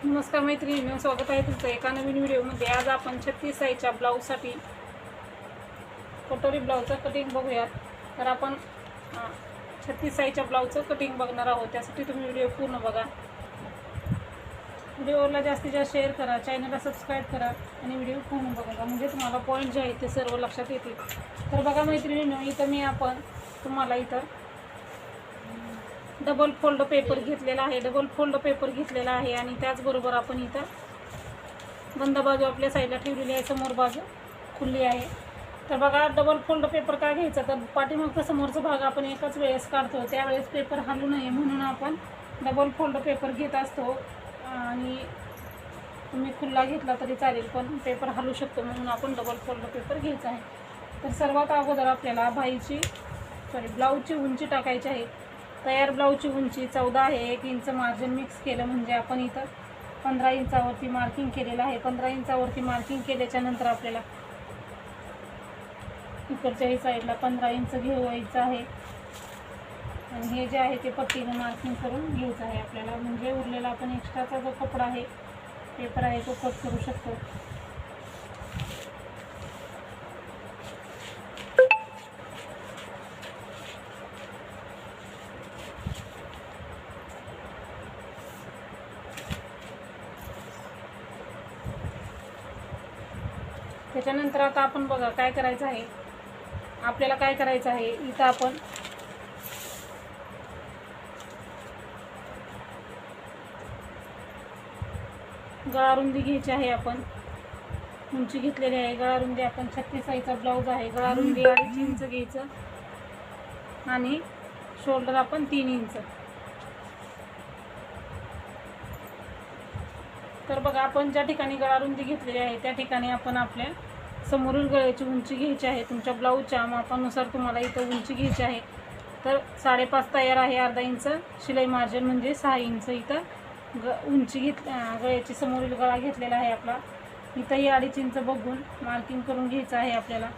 नमस्कार मैत्रिणींनो, स्वागत आहे तुमचं एका नवीन व्हिडिओमध्ये। आज आपण 36 साईजच्या ब्लाऊजसाठी कटोरी ब्लाऊजचं कटिंग बघूयात। तर आपण 36 साईजच्या ब्लाऊजचं कटिंग बघणार आहोत। त्यासाठी तुम्ही व्हिडिओ पूर्ण बघा। व्हिडिओला जास्तीत जास्त शेअर करा, चॅनलला सबस्क्राईब करा आणि व्हिडिओ पूर्ण बघा, म्हणजे तुम्हाला पॉईंट जे आहेत ते सर्व लक्षात येतील। तर बघा मैत्रिणींनो, इथं आपण तुम्हाला इथं डबल फोल्ड पेपर घेतलेला आहे, आणि त्याचबरोबर आपण इथं बंद बाजू आपल्या साईडला ठेवलेली आहे, समोर बाजू खुली आहे। तर बघा, डबल फोल्ड पेपर का घ्यायचा, तर पाठीमागचा समोरचा भाग आपण एकाच वेळेस काढतो, त्यावेळेस पेपर हलू नये म्हणून आपण डबल फोल्ड पेपर घेत असतो। आणि तुम्ही खुला घेतला तरी चालेल, पण पेपर हलू शकतो म्हणून आपण डबल फोल्ड पेपर घ्यायचा आहे। तर सर्वात अगोदर आपल्याला ब्लाऊजची उंची टाकायची आहे। तयार ब्लाऊजची उंची 14 आहे। 1 इंच मार्जिन मिक्स केलं म्हणजे आपण इथं 15 इंचावरती मार्किंग केलेलं आहे। 15 इंचावरती मार्किंग केल्याच्या नंतर आपल्याला इकडच्याही साईडला 15 इंच घ्यायचं आहे, आणि हे जे आहे ते पट्टीने मार्किंग करून घ्यायचं आहे आपल्याला, म्हणजे उरलेला आपण एक्स्ट्राचा जो कपडा आहे, पेपर आहे, तो कट करू शकतो। त्याच्यानंतर आता आपण बघा काय करायचं आहे, आपल्याला काय करायचं आहे, इथं आपण गळारुंदी घ्यायची आहे। आपण उंची घेतलेली आहे, गळारुंदी आपण 36 साईजचा ब्लाऊज आहे, गळारुंदी 2.5 इंच घ्यायचं, आणि शोल्डर आपण 3 इंच। तर बघा, आपण ज्या ठिकाणी गळारुंदी घेतलेली आहे त्या ठिकाणी आपण आपल्या समोरील गळ्याची उंची घ्यायची आहे। तुमच्या ब्लाऊजच्या मापानुसार तुम्हाला इथं उंची घ्यायची आहे। तर 5.5 तयार आहे, अर्धा इंच शिलाई मार्जिन म्हणजे 6 इंच इथं उंची गळ्याची समोरील गळा घेतलेला आहे आपला। इथंही 2.5 इंच बघून मार्किंग करून घ्यायचं आहे आपल्याला।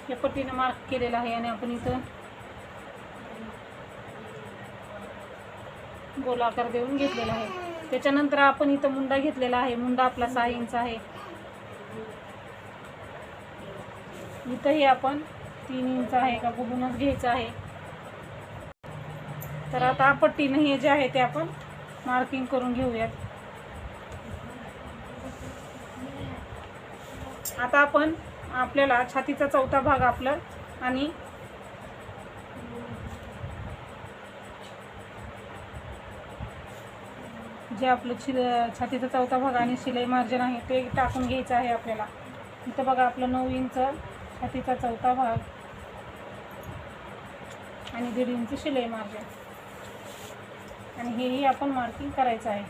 या पट्टीने मार्क केलेला आहे, आणि आपण इथं गोलाकार देऊन घेतलेला आहे। त्याच्यानंतर आपण इथं मुंडा घेतलेला आहे, मुंडा आपला 6 इंच आहे। इथंही आपण 3 इंच आहे का बघूनच घ्यायचं आहे। तर आता पट्टीने हे जे आहे ते आपण मार्किंग करून घेऊयात। आता आपण आपल्याला छातीचा चौथा भाग आपलं आणि जे आपलं छातीचा चौथा भाग आणि शिलाई मार्जिन आहे ते टाकून घ्यायचं आहे आपल्याला। इथं बघा, आपलं 9 इंच छातीचा चौथा भाग आणि 1.5 इंच शिलाई मार्जिन, आणि हेही आपण मार्किंग करायचं आहे।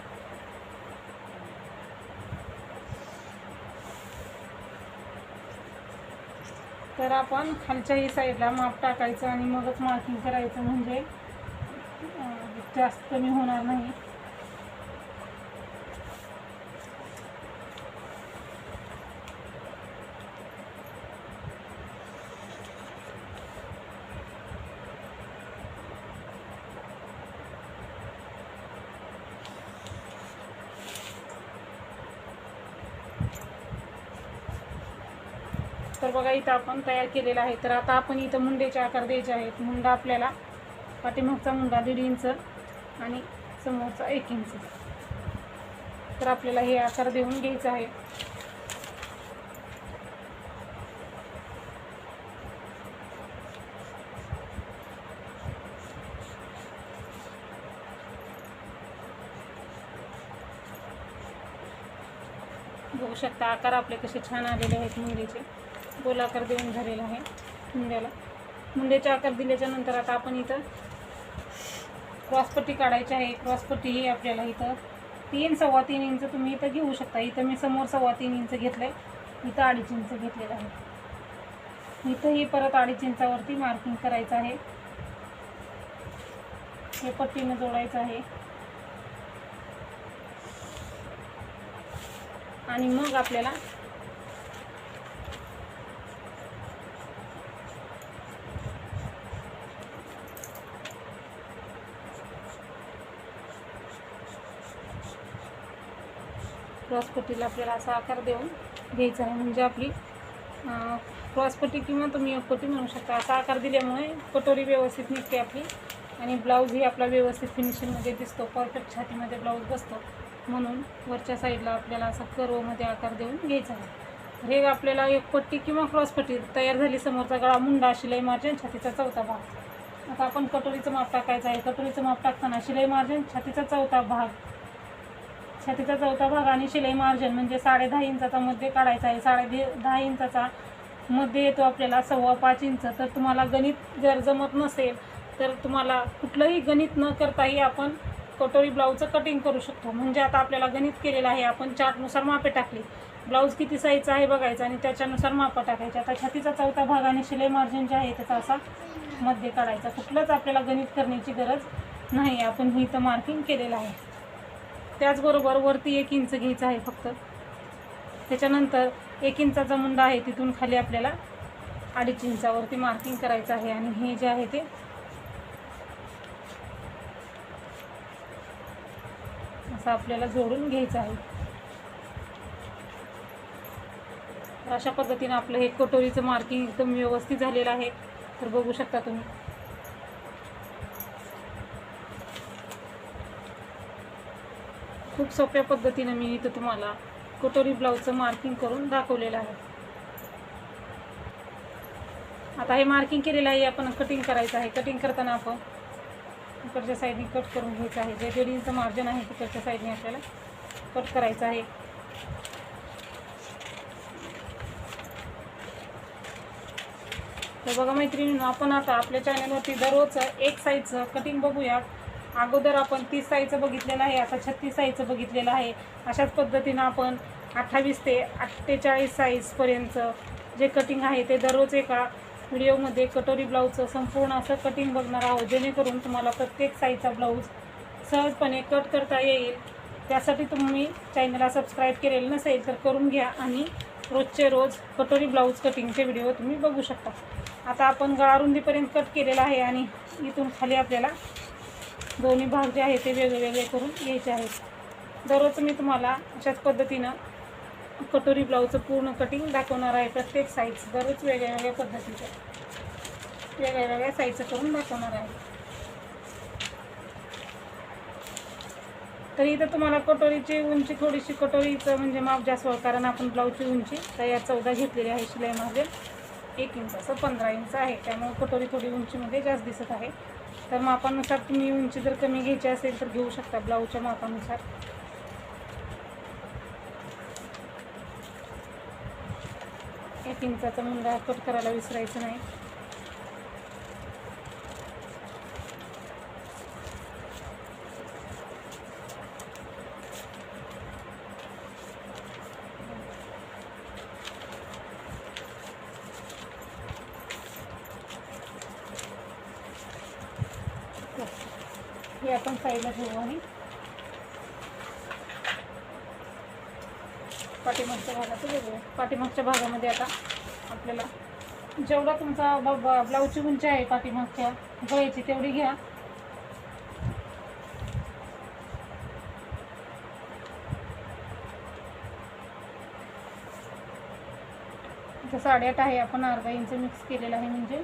तर आपण खालच्याही साईडला माप टाकायचं आणि मगच मार्किंग करायचं, म्हणजे जास्त कमी होणार नाही। तर बघा, इथं आपण तयार केलेला आहे। तर आता आपण इथं मुंडेचे आकार द्यायचे आहेत। मुंडा आपल्याला पाठीमागचा मुंडा 1.5 इंच आणि समोरचा 1 इंच। तर आपल्याला हे आकार देऊन घ्यायचं आहे। बघू शकता आकार आपले कसे छान आलेले आहेत। मुंडेचे गोलाकार देऊन झालेला आहे मुंड्याला। मुंड्याचे आकार दिल्याच्या नंतर आता आपण इथं क्रॉसपट्टी काढायची आहे। क्रॉसपट्टी ही आपल्याला इथं 3-3.25 इंच तुम्ही इथं घेऊ शकता। इथं मी समोर 3.25 इंच घेतलं आहे, इथं 2.5 इंच घेतलेलं आहे। इथंही परत 2.5 इंचावरती मार्किंग करायचं आहे, हे पट्टीनं जोडायचं आहे। आणि मग आपल्याला क्रॉसपट्टीला आपल्याला असा आकार देऊन घ्यायचा आहे. म्हणजे आपली क्रॉसपट्टी किंवा तुम्ही पट्टी म्हणू शकता. असा आकार दिल्यामुळे कटोरी व्यवस्थित निघते आपली आणि ब्लाऊज ही आपला व्यवस्थित फिनिशिंगमध्ये दिसतो. परफेक्ट छातीमध्ये ब्लाऊज बसतो. म्हणून वरच्या साईडला आपल्याला असा कर्वमध्ये आकार देऊन घ्यायचा आहे. हे आपल्याला एक पट्टी किंवा क्रॉसपट्टी तयार झाली. समोरचा गळा, मुंडा, शिलाई मार्जिन, छातीचा चौथा भाग. आता आपण कटोरीचं माप टाकायचं आहे. कटोरीचं माप टाकताना शिलाई मार्जिन, छातीचा चौथा भाग आणि शिलाई मार्जिन म्हणजे 10.5 इंचाचा मध्ये काढायचा आहे. 10.5 इंचाचा मध्ये येतो आपल्याला 5.25 इंच. तर तुम्हाला गणित जर जमत नसेल तर तुम्हाला कुठलंही गणित न करताही आपण कटोरी ब्लाऊजचं कटिंग करू शकतो. म्हणजे आता आपल्याला गणित केलेलं आहे, आपण चार्टनुसार मापे टाकली. ब्लाऊज किती साईजचा आहे बघायचं आणि त्याच्यानुसार मापं टाकायचे. आता छातीचा चौथा भाग आणि शिलाई मार्जिन जे आहे त्याचा असा मध्ये काढायचा. कुठलंच आपल्याला गणित करण्याची गरज नाही, आपण ही इथं मार्किंग केलेलं आहे. त्याचबरोबर वरती 1 इंच घ्यायचं आहे फक्त. त्याच्यानंतर 1 इंचाचा मुंडा आहे, तिथून खाली आपल्याला 2.5 इंचावरती मार्किंग करायचं आहे. आणि हे जे आहे ते असं आपल्याला जोडून घ्यायचं आहे. अशा पद्धतीने आपलं हे कटोरीचं मार्किंग एकदम व्यवस्थित झालेलं आहे. तर बघू शकता तुम्ही. खूप सोप्या पद्धतीने मी इथं तुम्हाला कटोरी ब्लाऊजचं मार्किंग करून दाखवलेलं आहे. आता हे मार्किंग केलेलं आहे, आपण कटिंग करायचं आहे. कटिंग करताना आपण इकडच्या साईडने कट करून घ्यायचं आहे. जे 1.5 इंच मार्जिन आहे तिकडच्या साईडने आपल्याला कट करायचं आहे. तर बघा मैत्रिणींनो, आपण आता आपल्या चॅनलवरती दररोजचं एक साईजचं कटिंग बघूया. अगोदर आपण 30 साईजचं बघितलेलं आहे, आता 36 साईजचं बघितलेलं आहे. अशाच पद्धतीनं आपण 28 ते 48 साईजपर्यंतचं जे कटिंग आहे ते दररोज एका व्हिडिओमध्ये कटोरी ब्लाऊजचं संपूर्ण असं कटिंग बघणार आहोत, जेणेकरून तुम्हाला प्रत्येक साईजचा ब्लाऊज सहजपणे कट करता येईल. त्यासाठी तुम्ही चॅनलला सबस्क्राईब केलेलं नसेल तर करून घ्या आणि रोजचे रोज कटोरी ब्लाऊज कटिंगचे व्हिडिओ तुम्ही बघू शकता. आता आपण गळारुंदीपर्यंत कट केलेला आहे आणि इथून खाली आपल्याला दोन्ही भाग जे आहे ते वेगळे वेगळे करून घ्यायचे आहेत. दररोज मी तुम्हाला अशाच पद्धतीनं कटोरी ब्लाऊजचं पूर्ण कटिंग दाखवणार आहे. प्रत्येक साईज दररोज वेगळ्या वेगळ्या पद्धतीचं वेगळ्या वेगळ्या साईजचं करून दाखवणार आहे. तर इथं तुम्हाला कटोरीची उंची थोडीशी, कटोरीचं म्हणजे माप जास्त, कारण आपण ब्लाऊजची उंची तयार 14 घेतलेली आहे. शिलाई मार्जिन 1 इंच असं 15 इंच आहे, त्यामुळे कटोरी थोडी उंचीमध्ये जास्त दिसत आहे. तर मापानुसार तुम्ही उंची जर कमी घ्यायची असेल तर घेऊ शकता ब्लाऊजच्या मापानुसार. एक इंचाचा मुंडा कट करायला विसरायचं नाही. हे आपण साईडला ठेवू आणि पाठीमागच्या भागाचं वेगळं. पाठीमागच्या भागामध्ये आता आपल्याला जेवढा तुमचा ब्लाऊजची उंची आहे पाठीमागच्या गळ्याची तेवढी घ्या. इथं 8.5 आहे, आपण अर्धा इंच मिक्स केलेला आहे, म्हणजे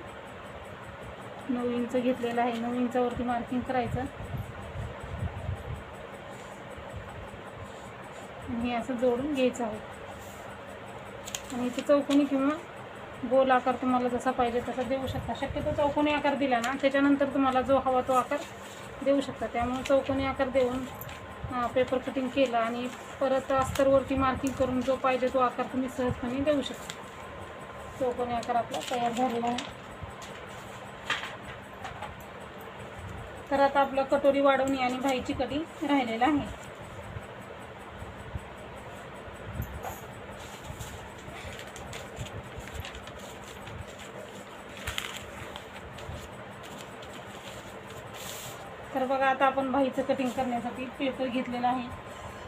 9 इंच घेतलेलं आहे. 9 इंचावरती मार्किंग करायचं आणि हे असं जोडून घ्यायचं आहे. आणि इथे चौकोनी किंवा गोल आकार तुम्हाला जसा पाहिजे तसा देऊ शकता. शक्यतो चौकोनी आकार दिला ना त्याच्यानंतर तुम्हाला जो हवा तो आकार देऊ शकता. त्यामुळे चौकोनी आकार देऊन पेपर कटिंग केलं आणि परत अस्तरवरती मार्किंग करून जो पाहिजे तो आकार तुम्ही सहजपणे देऊ शकता. चौकोनी आकार आपला तयार झालेला आहे. तर आता आपलं कटोरी वाढवणी आणि बाहीची कटिंग राहिलेलं आहे. तर बघा, आता आपण बाहीचं कटिंग करण्यासाठी पेपर घेतलेला आहे.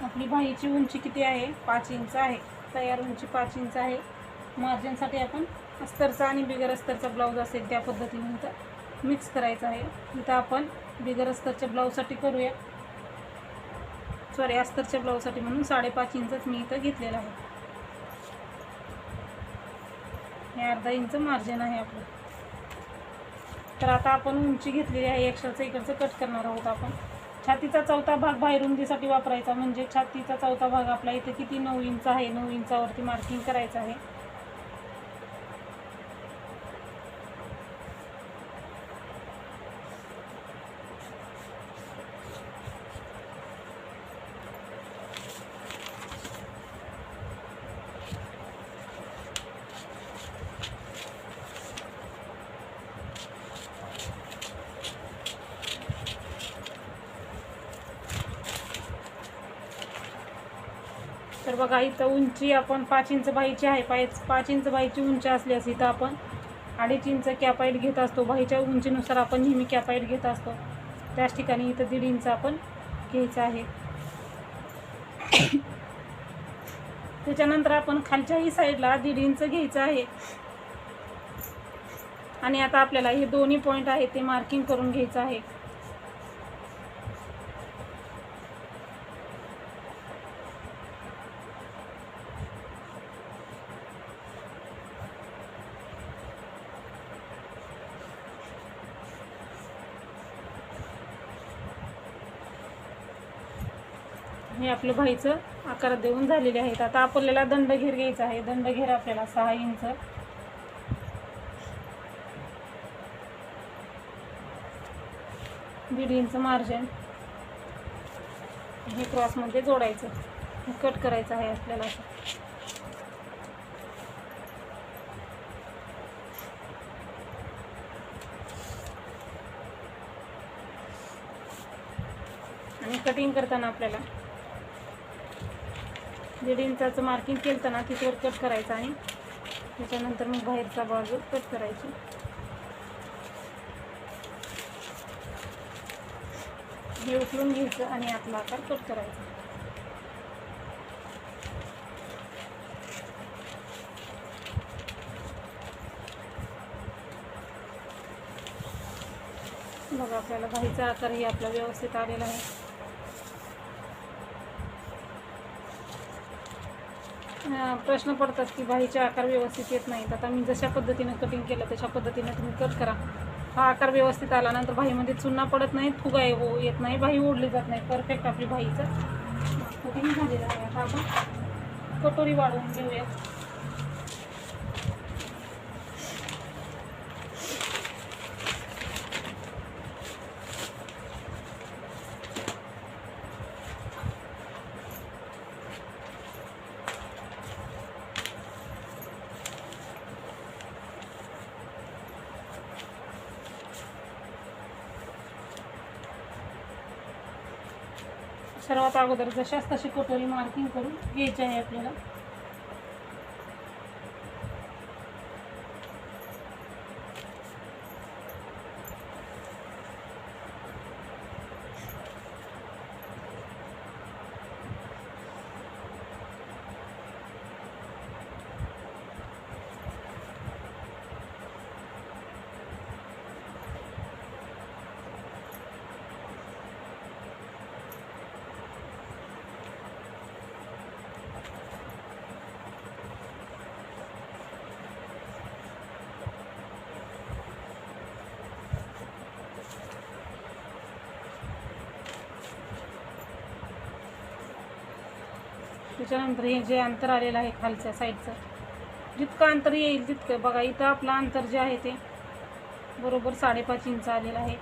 आपली बाहीची उंची किती आहे? 5 इंच आहे. तयार उंची 5 इंच आहे. मार्जिनसाठी आपण अस्तरचा आणि बिगर अस्तरचा ब्लाऊज असेल त्या पद्धतीने इथं मिक्स करायचं आहे. इथं आपण बिगर अस्तरच्या ब्लाऊजसाठी करूया. सॉरी अस्तरच्या ब्लाऊजसाठी म्हणून 5.5 इंचच मी इथं घेतलेलं आहे. हे अर्धा इंच मार्जिन आहे आपलं. तर आता आपण उंची घेतलेली आहे एक्स्ट्राचं इकडचं कट करणार आहोत आपण. छातीचा चौथा भाग बाहेर रुंदीसाठी वापरायचा, म्हणजे छातीचा चौथा भाग आपला इथे किती 9 इंच आहे, 9 इंचावरती मार्किंग करायचं आहे. तर बघा इथं उंची आपण 5 इंच बाहीची आहे. 5 इंच बाहीची उंची असल्यास इथं आपण 2.5 इंच कॅपाईट घेत असतो. बाहीच्या उंचीनुसार आपण नेहमी कॅपाईट घेत असतो. त्याच ठिकाणी इथं 1.5 इंच आपण घ्यायचं आहे. त्याच्यानंतर आपण खालच्याही साईडला 1.5 इंच घ्यायचं आहे. आणि आता आपल्याला हे दोन्ही पॉईंट आहेत ते मार्किंग करून घ्यायचं आहे. हे आपलं बाहीचं आकार देऊन झालेले आहेत. आता आपल्याला दंडघेर घ्यायचा आहे. दंडघेर आपल्याला 6 इंच, 1.5 इंच मार्जिन हे क्रॉसमध्ये जोडायचं, कट करायचं आहे आपल्याला. आणि कटिंग करताना आपल्याला 1.5 इंचाचं मार्किंग केलं ना तिथवर कट करायचं आणि त्याच्यानंतर मग बाहेरचा बाजू कट करायची. हे उचलून घ्यायचं आणि आतला आकार कट करायचा. बघा आपल्याला बाहीचा आकारही आपला व्यवस्थित आलेला आहे. प्रश्न पडतात की बाहीचे आकार व्यवस्थित येत नाहीत. आता मी जशा पद्धतीनं कटिंग केलं तशा पद्धतीनं तुम्ही कट करा. हा आकार व्यवस्थित आल्यानंतर बाहीमध्ये चुना पडत नाही, फुगा येत नाही, बाही ओढली जात नाही. परफेक्ट आपली बाहीचं कटिंग झालेलं आहे. आता आपण कटोरी वाढवून घेऊया. सर्वात अगोदर जशाच तशी कटोरी मार्किंग करून घ्यायची आहे आपल्याला. त्याच्यानंतर हे जे अंतर आलेलं आहे खालच्या साईडचं, जितकं अंतर येईल तितकं बघा. इथं आपलं अंतर जे आहे ते बरोबर 5.5 इंच आलेलं आहे.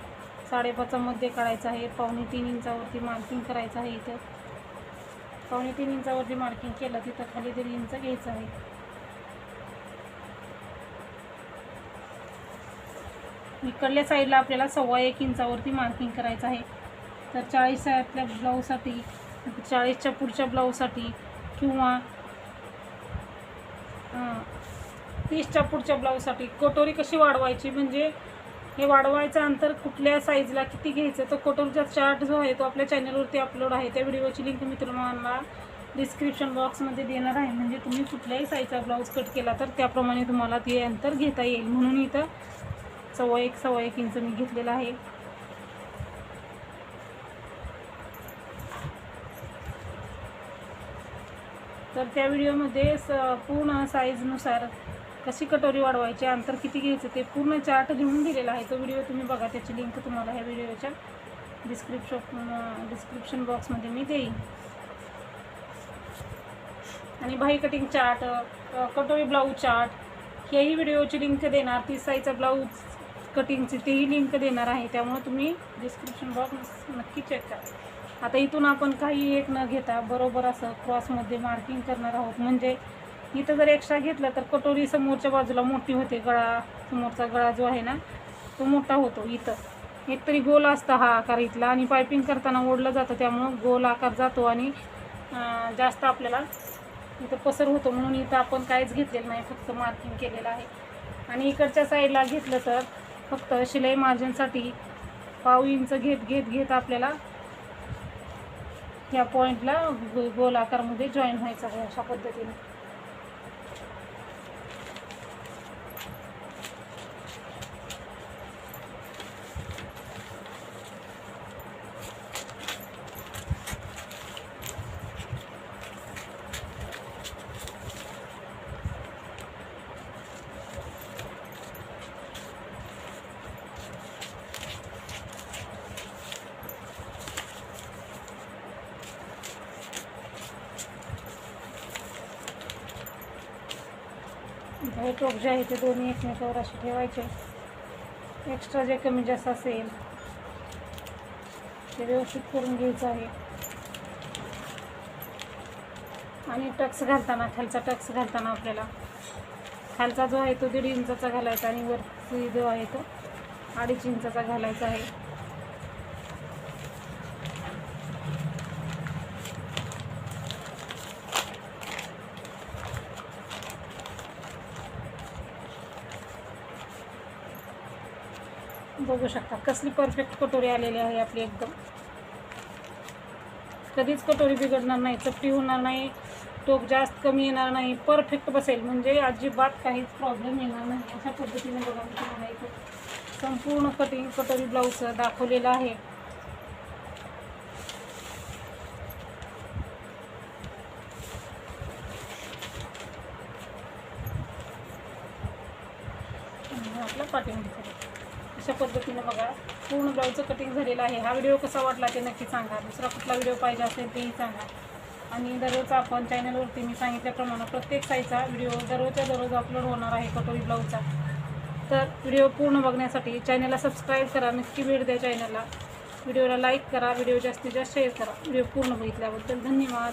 5.5 मध्ये काढायचं आहे. 2.25 इंचावरती मार्किंग करायचं आहे. इथं 2.25 इंचावरती मार्किंग केलं तिथं खाली 1.5 इंच घ्यायचं आहे. इकडल्या साईडला आपल्याला 1.25 इंचावरती मार्किंग करायचं आहे. तर 40च्या ब्लाऊजसाठी, 40च्या पुढच्या ब्लाऊजसाठी किंवा 30च्या पुढच्या ब्लाऊजसाठी कटोरी कशी वाढवायची, म्हणजे हे वाढवायचं अंतर कुठल्या साईजला किती घ्यायचं, तर कटोरीचा चार्ट जो आहे तो आपल्या चॅनलवरती अपलोड आहे. त्या व्हिडिओची लिंक मी तुम्हाला डिस्क्रिप्शन बॉक्समध्ये देणार आहे. म्हणजे तुम्ही कुठल्याही साईजचा ब्लाऊज कट केला तर त्याप्रमाणे तुम्हाला ते अंतर घेता येईल. म्हणून इथं 1.25 इंच मी घेतलेला आहे. तर त्या व्हिडिओमध्ये पूर्ण साईजनुसार कशी कटोरी वाढवायची, अंतर किती घ्यायचं ते पूर्ण चार्ट लिहून दिलेला आहे. तो व्हिडिओ तुम्ही बघा, त्याची लिंक तुम्हाला ह्या व्हिडिओच्या डिस्क्रिप्शन बॉक्समध्ये मी देईन. आणि बाही कटिंग चार्ट, कटोरी ब्लाऊज चार्ट हेही व्हिडिओची लिंक देणार. 30 साईजचा ब्लाऊज कटिंगची तेही लिंक देणार आहे. त्यामुळे तुम्ही डिस्क्रिप्शन बॉक्स नक्की चेक करा. आता इथून आपण काही एक न घेता बरोबर असं क्रॉसमध्ये मार्किंग करणार आहोत. म्हणजे इथं जर एक्स्ट्रा घेतलं तर कटोरी समोरच्या बाजूला मोठी होते. गळा, समोरचा गळा जो आहे ना तो मोठा होतो. इथं एकतरी गोल असता हा आकार इथला, आणि पायपिंग करताना ओढलं जातं, त्यामुळं गोल आकार जातो आणि जास्त आपल्याला इथं पसर होतो. म्हणून इथं आपण काहीच घेतलेलं नाही, फक्त मार्किंग केलेलं आहे. आणि इकडच्या साईडला घेतलं तर फक्त शिलाई मार्जिनसाठी पाव इंच घेत आपल्याला या पॉईंटला गोल आकारमध्ये जॉईन व्हायचं आहे अशा पद्धतीने. हे टोक जे आहे ते दोन्ही एकमेकावर असे ठेवायचे. एक्स्ट्रा जे कमी जास्त असेल ते व्यवस्थित करून घ्यायचं आहे. आणि टक्स घालताना, खालचा टक्स घालताना आपल्याला खालचा जो आहे तो 1.5 इंचाचा घालायचा आणि वरती जो आहे तो 2.5 इंचाचा घालायचा आहे. बघू शकता कसली परफेक्ट कटोरी आलेली आहे आपली. एकदम कधीच कटोरी बिघडणार नाही, चपटी होणार नाही, टोक जास्त कमी येणार नाही, परफेक्ट बसेल. म्हणजे अजिबात काहीच प्रॉब्लेम येणार नाही. अशा पद्धतीने बघा मी तुम्हाला इथं संपूर्ण कटोरी ब्लाऊज दाखवलेलं आहे. आपला पाठीमध्ये अशा पद्धतीने बघा पूर्ण ब्लाऊजचं कटिंग झालेलं आहे. हा व्हिडिओ कसा वाटला ते नक्की सांगा. दुसरा कुठला व्हिडिओ पाहिजे असेल तेही सांगा. आणि दररोज आपण चॅनलवरती मी सांगितल्याप्रमाणे प्रत्येक साईजचा व्हिडिओ दररोज अपलोड होणार आहे कटोरी ब्लाऊजचा. तर व्हिडिओ पूर्ण बघण्यासाठी चॅनलला सबस्क्राईब करा, नक्की भेट द्या चॅनलला. व्हिडिओला लाईक करा, व्हिडिओ जास्तीत जास्त शेअर करा. व्हिडिओ पूर्ण बघितल्याबद्दल धन्यवाद.